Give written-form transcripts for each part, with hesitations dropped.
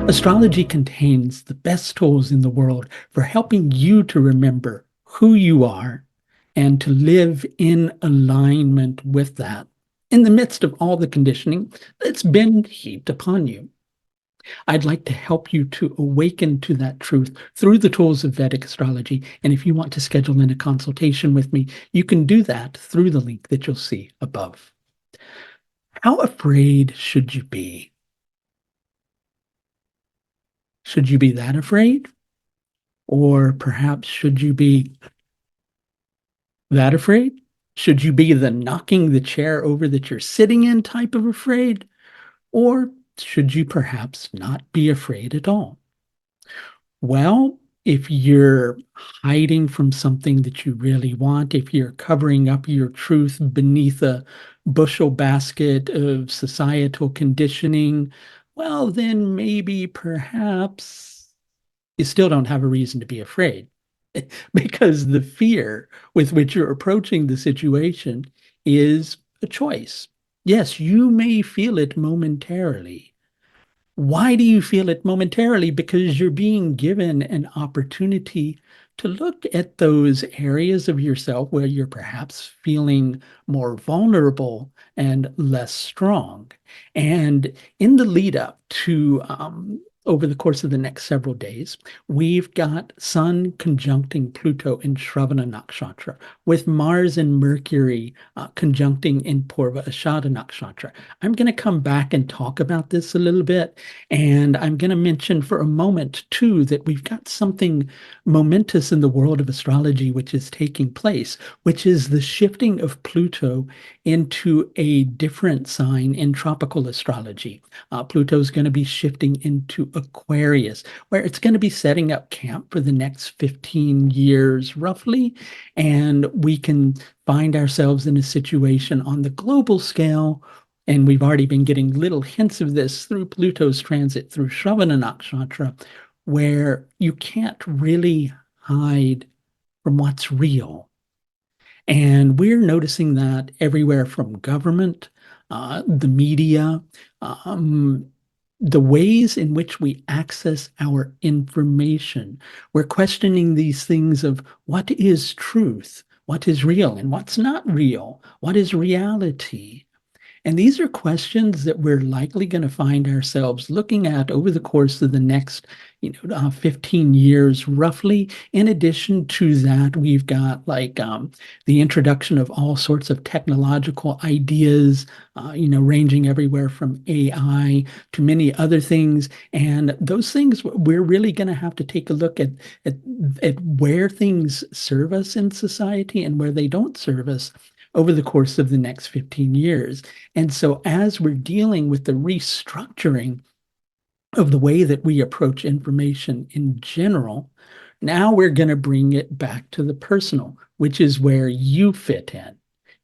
Astrology contains the best tools in the world for helping you to remember who you are and to live in alignment with that in the midst of all the conditioning that's been heaped upon you. I'd like to help you to awaken to that truth through the tools of Vedic astrology. And if you want to schedule in a consultation with me, you can do that through the link that you'll see above. How afraid should you be? Should you be that afraid? Or perhaps should you be that afraid? Should you be the knocking the chair over that you're sitting in type of afraid? Or should you perhaps not be afraid at all? Well, if you're hiding from something that you really want, if you're covering up your truth beneath a bushel basket of societal conditioning, well, then maybe perhaps you still don't have a reason to be afraid because the fear with which you're approaching the situation is a choice. Yes, you may feel it momentarily. Why do you feel it momentarily? Because you're being given an opportunity to look at those areas of yourself where you're perhaps feeling more vulnerable and less strong. And in the lead up to over the course of the next several days, we've got Sun conjuncting Pluto in Sravana Nakshatra, with Mars and Mercury conjuncting in Purva Ashada Nakshatra. I'm going to come back and talk about this a little bit, and I'm going to mention for a moment, too, that we've got something momentous in the world of astrology which is taking place, which is the shifting of Pluto into a different sign in tropical astrology. Pluto is going to be shifting into Aquarius, where it's going to be setting up camp for the next 15 years, roughly. And we can find ourselves in a situation on the global scale, and we've already been getting little hints of this through Pluto's transit through Sravana Nakshatra, where you can't really hide from what's real. And we're noticing that everywhere from government, the media, um, the ways in which we access our information. We're questioning these things of what is truth, what is real, and what's not real, what is reality. And these are questions that we're likely going to find ourselves looking at over the course of the next, 15 years, roughly. In addition to that, we've got the introduction of all sorts of technological ideas, ranging everywhere from AI to many other things. And those things, we're really going to have to take a look at where things serve us in society and where they don't serve us over the course of the next 15 years. And so as we're dealing with the restructuring of the way that we approach information in general, now we're going to bring it back to the personal, which is where you fit in.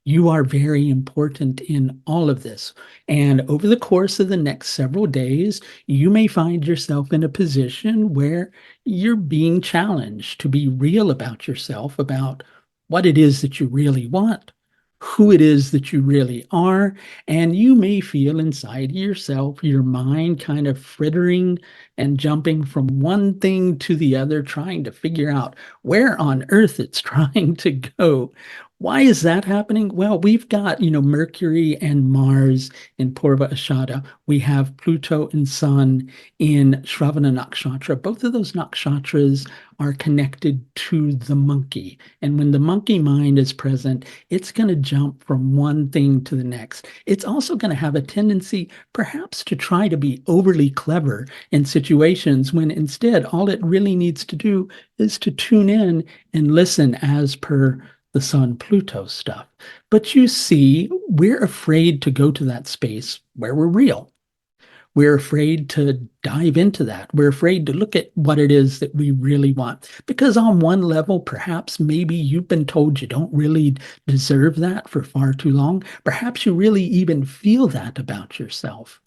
You are very important in all of this. And over the course of the next several days, you may find yourself in a position where you're being challenged to be real about yourself, about what it is that you really want, who it is that you really are. And you may feel inside yourself, your mind kind of frittering and jumping from one thing to the other, trying to figure out where on earth it's trying to go. Why is that happening? Well, we've got, Mercury and Mars in Purva Ashada. We have Pluto and Sun in Sravana Nakshatra. Both of those nakshatras are connected to the monkey. And when the monkey mind is present, it's going to jump from one thing to the next. It's also going to have a tendency, perhaps, to try to be overly clever in situations when instead all it really needs to do is to tune in and listen as per the Sun Pluto stuff. But you see, we're afraid to go to that space where we're real. We're afraid to dive into that. We're afraid to look at what it is that we really want. Because on one level, perhaps maybe you've been told you don't really deserve that for far too long. Perhaps you really even feel that about yourself.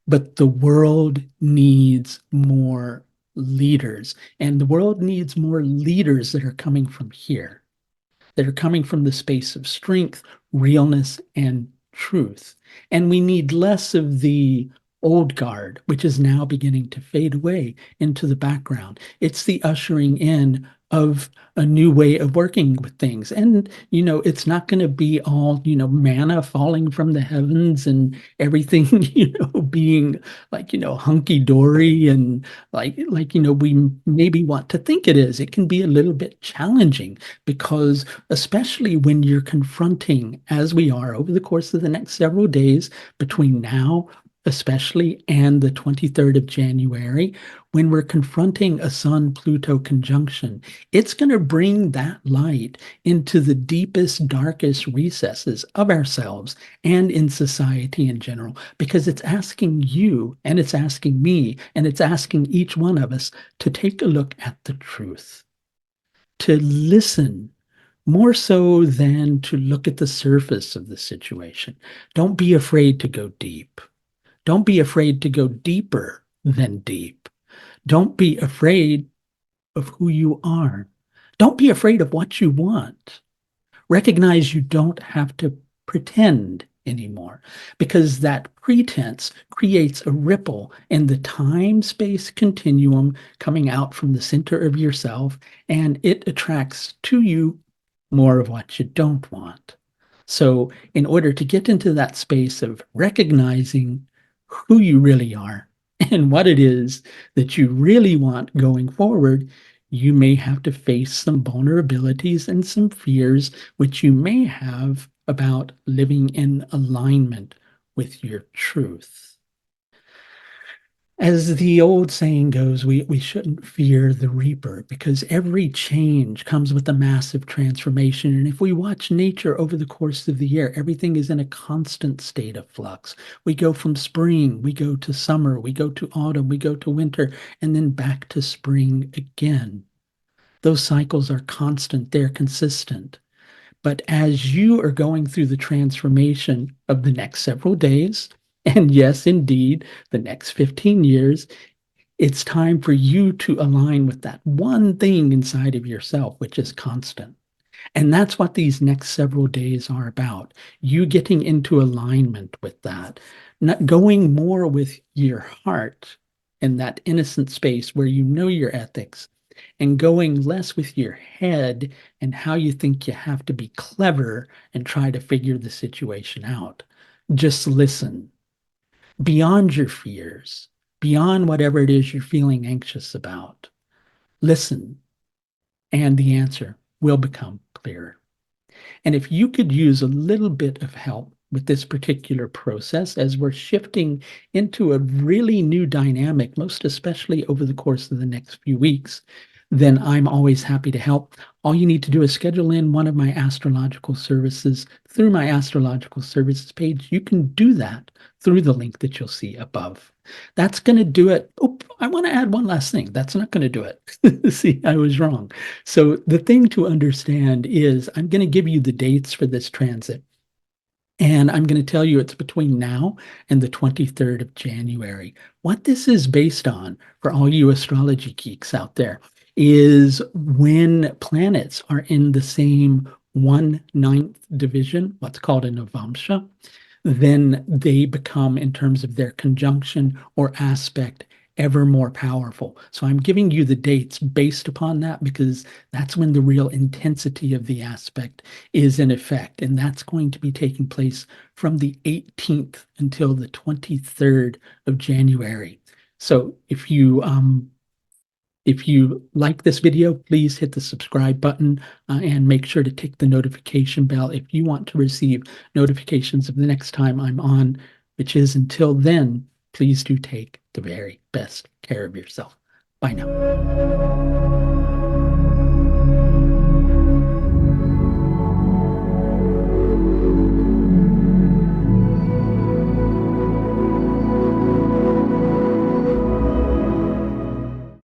But the world needs more leaders. And the world needs more leaders that are coming from here, that are coming from the space of strength, realness, and truth. And we need less of the old guard, which is now beginning to fade away into the background. It's the ushering in of a new way of working with things. And, it's not going to be all, manna falling from the heavens and everything, being like, hunky-dory and we maybe want to think it is. It can be a little bit challenging because especially when you're confronting, as we are over the course of the next several days between now especially and the 23rd of January, when we're confronting a Sun-Pluto conjunction, it's going to bring that light into the deepest, darkest recesses of ourselves and in society in general, because it's asking you and it's asking me and it's asking each one of us to take a look at the truth, to listen more so than to look at the surface of the situation. Don't be afraid to go deep. Don't be afraid to go deeper than deep. Don't be afraid of who you are. Don't be afraid of what you want. Recognize you don't have to pretend anymore because that pretense creates a ripple in the time-space continuum coming out from the center of yourself, and it attracts to you more of what you don't want. So in order to get into that space of recognizing who you really are and what it is that you really want going forward, you may have to face some vulnerabilities and some fears which you may have about living in alignment with your truth. As the old saying goes, we shouldn't fear the reaper because every change comes with a massive transformation. And if we watch nature over the course of the year, everything is in a constant state of flux. We go from spring, we go to summer, we go to autumn, we go to winter, and then back to spring again. Those cycles are constant, they're consistent. But as you are going through the transformation of the next several days, and yes, indeed, the next 15 years, it's time for you to align with that one thing inside of yourself, which is constant. And that's what these next several days are about. You getting into alignment with that, not going more with your heart in that innocent space where you know your ethics, and going less with your head and how you think you have to be clever and try to figure the situation out. Just listen beyond your fears, beyond whatever it is you're feeling anxious about. Listen, and the answer will become clearer. And if you could use a little bit of help with this particular process as we're shifting into a really new dynamic, most especially over the course of the next few weeks, then I'm always happy to help. All you need to do is schedule in one of my astrological services through my astrological services page. You can do that through the link that you'll see above. That's going to do it. Oh, I want to add one last thing. That's not going to do it. See, I was wrong. So the thing to understand is I'm going to give you the dates for this transit. And I'm going to tell you it's between now and the 23rd of January. What this is based on, for all you astrology geeks out there, is when planets are in the same 1/9 division, what's called a Navamsha, then they become, in terms of their conjunction or aspect, ever more powerful. So I'm giving you the dates based upon that because that's when the real intensity of the aspect is in effect. And that's going to be taking place from the 18th until the 23rd of January. So if you like this video, please hit the subscribe button and make sure to tick the notification bell if you want to receive notifications of the next time I'm on, which is until then, please do take the very best care of yourself. Bye now.